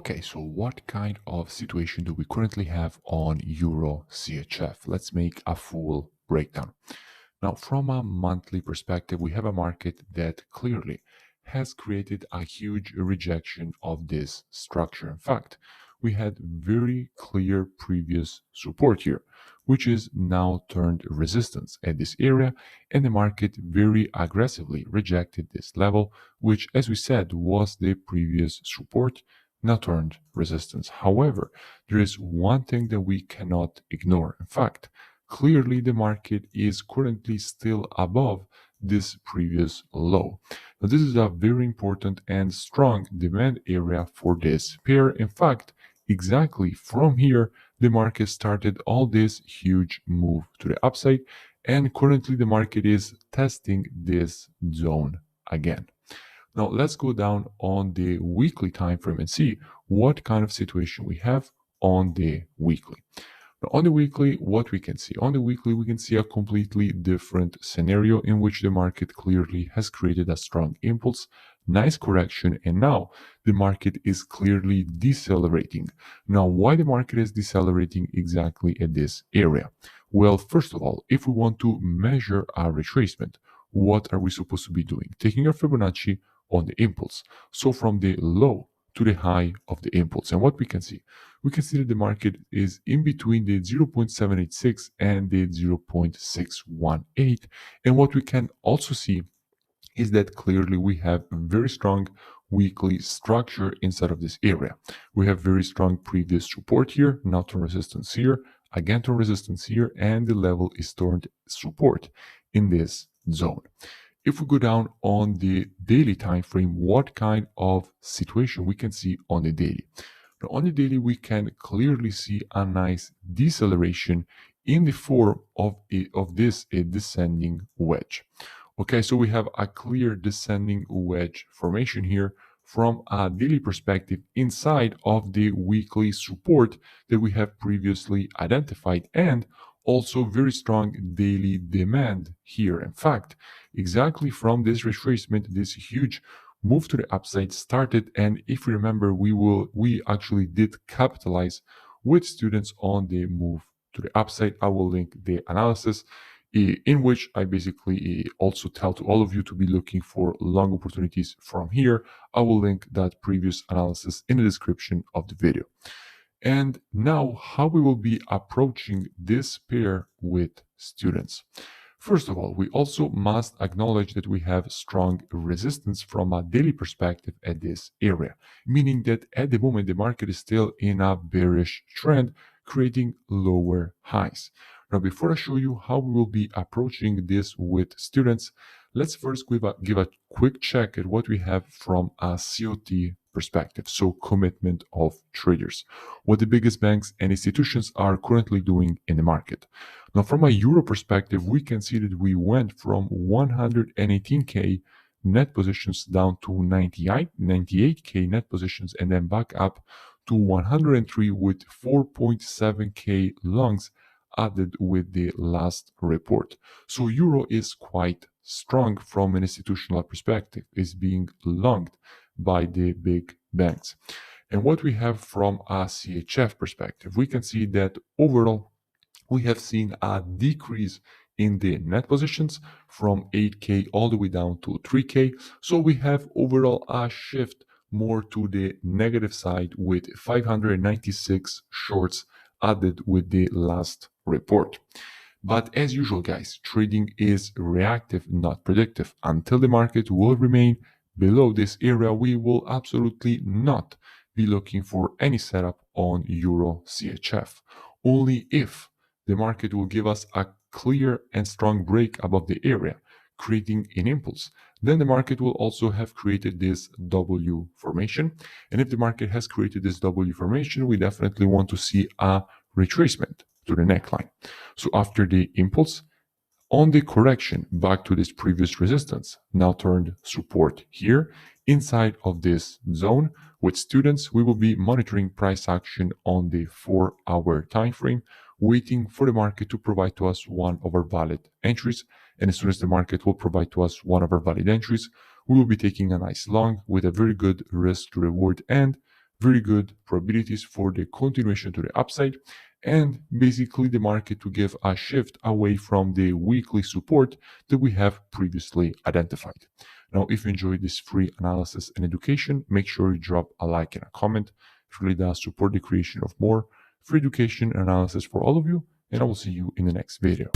Okay, so what kind of situation do we currently have on Euro CHF? Let's make a full breakdown. Now, from a monthly perspective, we have a market that clearly has created a huge rejection of this structure. In fact, we had very clear previous support here, which is now turned resistance at this area, and the market very aggressively rejected this level, which, as we said, was the previous support, now turned resistance. However, there is one thing that we cannot ignore. In fact, clearly the market is currently still above this previous low. Now, this is a very important and strong demand area for this pair. In fact, exactly from here, the market started all this huge move to the upside, and currently the market is testing this zone again. Now let's go down on the weekly time frame and see what kind of situation we have on the weekly. Now, on the weekly, what we can see? On the weekly, we can see a completely different scenario in which the market clearly has created a strong impulse, nice correction, and now the market is clearly decelerating. Now, why the market is decelerating exactly at this area? Well, first of all, if we want to measure our retracement, what are we supposed to be doing? Taking our Fibonacci on the impulse. So from the low to the high of the impulse. And what we can see that the market is in between the 0.786 and the 0.618. And what we can also see is that clearly we have a very strong weekly structure inside of this area. We have very strong previous support here, now turn resistance here, again turn resistance here, and the level is turned support in this zone. If we go down on the daily time frame, what kind of situation we can see on the daily? Now, on the daily, we can clearly see a nice deceleration in the form of this descending wedge. Okay, so we have a clear descending wedge formation here from a daily perspective inside of the weekly support that we have previously identified, and also very strong daily demand here. In fact, exactly from this retracement, this huge move to the upside started, and if you remember, we actually did capitalize with students on the move to the upside. I will link the analysis in which I basically also tell to all of you to be looking for long opportunities from here. I will link that previous analysis in the description of the video. And now, how we will be approaching this pair with students. First of all, we also must acknowledge that we have strong resistance from a daily perspective at this area, meaning that at the moment the market is still in a bearish trend, creating lower highs. Now, before I show you how we will be approaching this with students, let's first give a quick check at what we have from a COT perspective, so commitment of traders, what the biggest banks and institutions are currently doing in the market. Now, from a euro perspective, we can see that we went from 118k net positions down to 98k net positions, and then back up to 103 with 4.7k longs added with the last report. So euro is quite strong from an institutional perspective, is being longed by the big banks. And what we have from a CHF perspective, we can see that overall we have seen a decrease in the net positions from 8k all the way down to 3k. So we have overall a shift more to the negative side with 596 shorts added with the last report. But as usual, guys, trading is reactive, not predictive. Until the market will remain below this area, we will absolutely not be looking for any setup on Euro CHF. Only if the market will give us a clear and strong break above the area, creating an impulse, then the market will also have created this W formation. And if the market has created this W formation, we definitely want to see a retracement to the neckline. So after the impulse, on the correction back to this previous resistance, now turned support here inside of this zone. With students, we will be monitoring price action on the 4-hour time frame, waiting for the market to provide to us one of our valid entries. And as soon as the market will provide to us one of our valid entries, we will be taking a nice long with a very good risk to reward and very good probabilities for the continuation to the upside, and basically the market to give a shift away from the weekly support that we have previously identified. Now, if you enjoyed this free analysis and education, make sure you drop a like and a comment. It really does support the creation of more free education and analysis for all of you, and I will see you in the next video.